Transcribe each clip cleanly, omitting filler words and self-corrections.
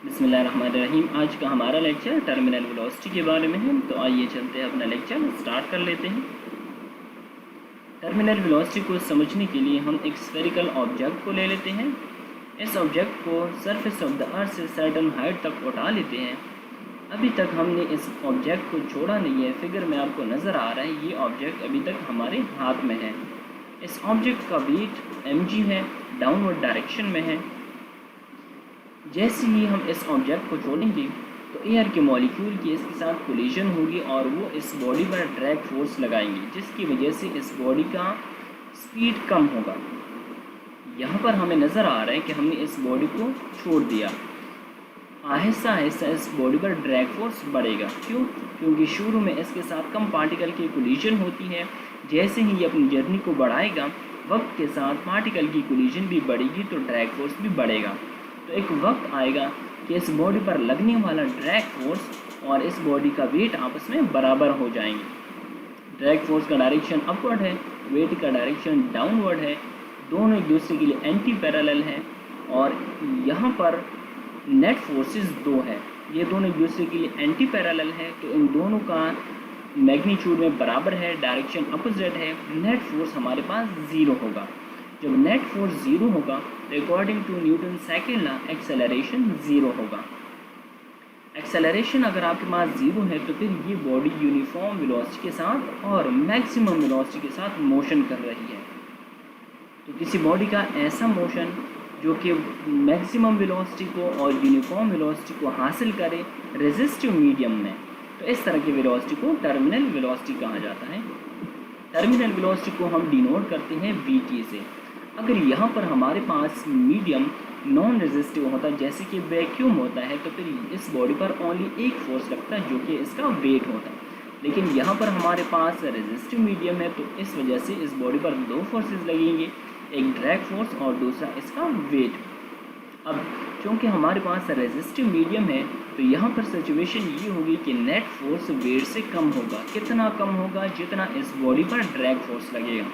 बिस्मिल्लाहिर्रहमानिर्रहीम। आज का हमारा लेक्चर टर्मिनल वेलोसिटी के बारे में है। तो आइए चलते हैं, अपना लेक्चर स्टार्ट कर लेते हैं। टर्मिनल वेलोसिटी को समझने के लिए हम एक स्फेरिकल ऑब्जेक्ट को ले लेते हैं। इस ऑब्जेक्ट को सरफेस ऑफ द अर्थ से सर्टन हाइट तक उठा लेते हैं। अभी तक हमने इस ऑब्जेक्ट को छोड़ा नहीं है। फिगर में आपको नज़र आ रहा है, ये ऑब्जेक्ट अभी तक हमारे हाथ में है। इस ऑब्जेक्ट का वेट mg है, डाउनवर्ड डायरेक्शन में है। जैसे ही हम इस ऑब्जेक्ट को छोड़ेंगे तो एयर के मॉलिक्यूल की इसके साथ कोलिजन होगी और वो इस बॉडी पर ड्रैग फोर्स लगाएंगे, जिसकी वजह से इस बॉडी का स्पीड कम होगा। यहाँ पर हमें नज़र आ रहा है कि हमने इस बॉडी को छोड़ दिया। आहिस्ता आहिस्ता इस बॉडी पर ड्रैग फोर्स बढ़ेगा। क्यों? क्योंकि शुरू में इसके साथ कम पार्टिकल की कोलिजन होती है। जैसे ही ये अपनी जर्नी को बढ़ाएगा, वक्त के साथ पार्टिकल की कोलिजन भी बढ़ेगी तो ड्रैग फोर्स भी बढ़ेगा। तो एक वक्त आएगा कि इस बॉडी पर लगने वाला ड्रैग फोर्स और इस बॉडी का वेट आपस में बराबर हो जाएंगे। ड्रैग फोर्स का डायरेक्शन अपवर्ड है, वेट का डायरेक्शन डाउनवर्ड है। दोनों एक दूसरे के लिए एंटी पैरेलल है और यहाँ पर नेट फोर्सेस दो है। ये दोनों एक दूसरे के लिए एंटी पैरेलल है, तो इन दोनों का मैग्नीट्यूड में बराबर है, डायरेक्शन अपोजिट है। नेट फोर्स हमारे पास ज़ीरो होगा। जब नेट फोर्स ज़ीरो होगा तो according to Newton second law acceleration zero होगा। एक्सेलरेशन अगर आपके पास ज़ीरो है तो फिर ये बॉडी यूनिफॉर्म वेलोसिटी के साथ और मैक्सिमम वेलोसिटी के साथ मोशन कर रही है। तो किसी बॉडी का ऐसा मोशन जो कि मैक्सिमम वेलोसिटी को और यूनिफॉर्म वेलोसिटी को हासिल करे रेजिस्टिव मीडियम में, तो इस तरह की वेलोसिटी को टर्मिनल वेलोसिटी कहा जाता है। टर्मिनल वेलोसिटी को हम डिनोट करते हैं vt से। अगर यहाँ पर हमारे पास मीडियम नॉन रेजिस्टिव होता है, जैसे कि वैक्यूम होता है, तो फिर इस बॉडी पर ओनली एक फोर्स लगता है जो कि इसका वेट होता है। लेकिन यहाँ पर हमारे पास रेजिस्टिव मीडियम है, तो इस वजह से इस बॉडी पर दो फोर्सेस लगेंगे, एक ड्रैग फोर्स और दूसरा इसका वेट। अब क्योंकि हमारे पास रेजिस्टिव मीडियम है तो यहाँ पर सिचुएशन ये होगी कि नेट फोर्स वेट से कम होगा। कितना कम होगा? जितना इस बॉडी पर ड्रैग फोर्स लगेगा।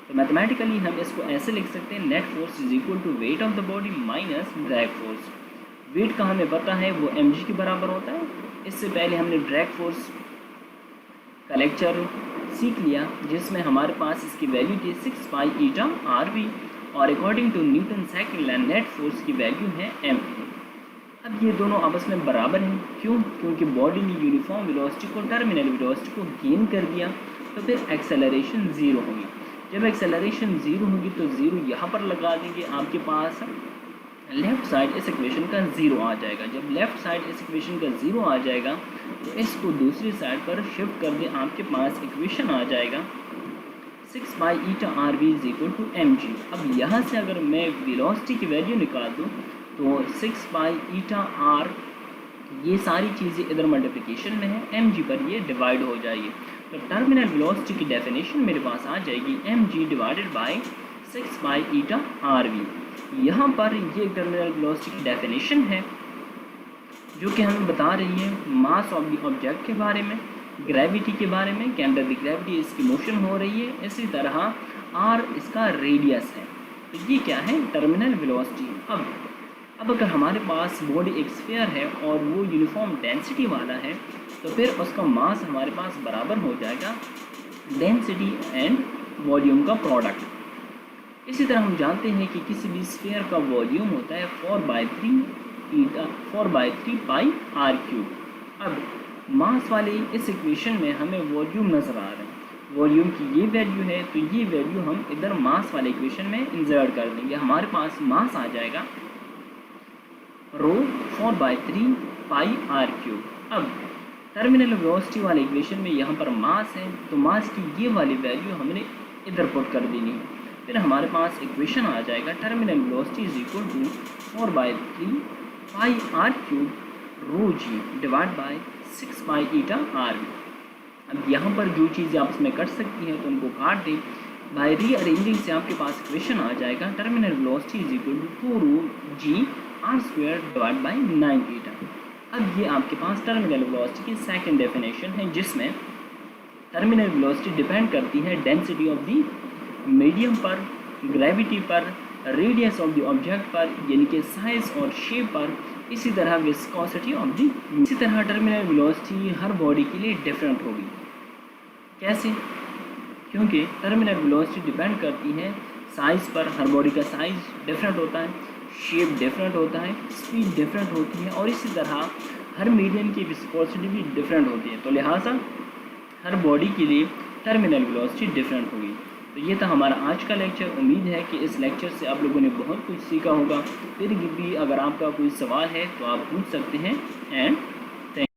तो मैथमेटिकली हम इसको ऐसे लिख सकते हैं, net force is equal to weight of the body minus drag force. Weight का हमें पता है वो mg के बराबर होता है। इससे पहले हमने ड्रैग फोर्स का लेक्चर सीख लिया, जिसमें हमारे पास इसकी वैल्यू थी 6 पाई ईटा RV और according to Newton second law net force की वैल्यू है ma। अब ये दोनों आपस में बराबर हैं। क्यों? क्योंकि बॉडी ने यूनिफॉर्म वेलोसिटी को टर्मिनल वेलोसिटी को गेन कर दिया, तो फिर एक्सेलरेशन ज़ीरो होगी। जब एक्सेलरेशन ज़ीरो होगी तो ज़ीरो यहाँ पर लगा देंगे, आपके पास लेफ़्ट साइड इस इक्वेशन का ज़ीरो आ जाएगा। जब लेफ़्ट साइड इस इक्वेशन का ज़ीरो आ जाएगा तो इसको दूसरी साइड पर शिफ्ट कर दें, आपके पास इक्वेशन आ जाएगा 6 pi eta RV is equal to mg। अब यहाँ से अगर मैं वेलोसिटी की वैल्यू निकाल दूँ तो 6 पाई ईटा r, ये सारी चीज़ें इधर मल्टीप्लिकेशन में है, mg पर ये डिवाइड हो जाएगी। तो टर्मिनल वेलोसिटी की डेफिनेशन मेरे पास आ जाएगी mg divided by 6 pi eta RV। यहाँ पर ये टर्मिनल वेलोसिटी की डेफिनेशन है जो कि हमें बता रही है मास ऑफ द ऑब्जेक्ट के बारे में, ग्रेविटी के बारे में, कि अंडर द ग्रेविटी इसकी मोशन हो रही है। इसी तरह r इसका रेडियस है। तो ये क्या है? Terminal velocity. अब अगर हमारे पास बॉडी एक स्फीयर है और वो यूनिफॉर्म डेंसिटी वाला है, तो फिर उसका मास हमारे पास बराबर हो जाएगा डेंसिटी एंड वॉल्यूम का प्रोडक्ट। इसी तरह हम जानते हैं कि किसी भी स्फीयर का वॉल्यूम होता है 4/3 पाई r³। अब मास वाले इस इक्वेशन में हमें वॉल्यूम नज़र आ रहा है। वॉल्यूम की ये वैल्यू है, तो ये वैल्यू हम इधर मास वाले इक्वेशन में इंसर्ट कर देंगे। हमारे पास मास आ जाएगा रो 4/3 पाई r³। अब टर्मिनल वेलोसिटी वाले इक्वेशन में यहाँ पर मास है, तो मास की ये वाली वैल्यू हमने इधर पुट कर देनी है। फिर हमारे पास इक्वेशन आ जाएगा terminal velocity is equal to 4/3 pi r³ rho g divide by 6 pi eta RV। अब यहाँ पर जो चीज़ें आपस में कट सकती हैं तो उनको काट दें। बाय रीअरेंजिंग से आपके पास इक्वेशन आ जाएगा terminal velocity is equal to 2 rho g r² divide by 9 eta. अब ये आपके पास टर्मिनल वेलोसिटी की सेकंड डेफिनेशन है, जिसमें टर्मिनल वेलोसिटी डिपेंड करती है डेंसिटी ऑफ द मीडियम पर, ग्रेविटी पर, रेडियस ऑफ द ऑब्जेक्ट पर, यानी कि साइज और शेप पर, इसी तरह विस्कोसिटी ऑफ दी, इसी तरह टर्मिनल वेलोसिटी हर बॉडी के लिए डिफरेंट होगी। कैसे? क्योंकि टर्मिनल वेलोसिटी डिपेंड करती है साइज़ पर। हर बॉडी का साइज़ डिफरेंट होता है, शेप डिफरेंट होता है, स्पीड डिफरेंट होती है और इसी तरह हर मीडियम की विस्कोसिटी भी डिफरेंट होती है। तो लिहाजा हर बॉडी के लिए टर्मिनल वेलोसिटी डिफरेंट होगी। तो ये था हमारा आज का लेक्चर। उम्मीद है कि इस लेक्चर से आप लोगों ने बहुत कुछ सीखा होगा। फिर भी अगर आपका कोई सवाल है तो आप पूछ सकते हैं। एंड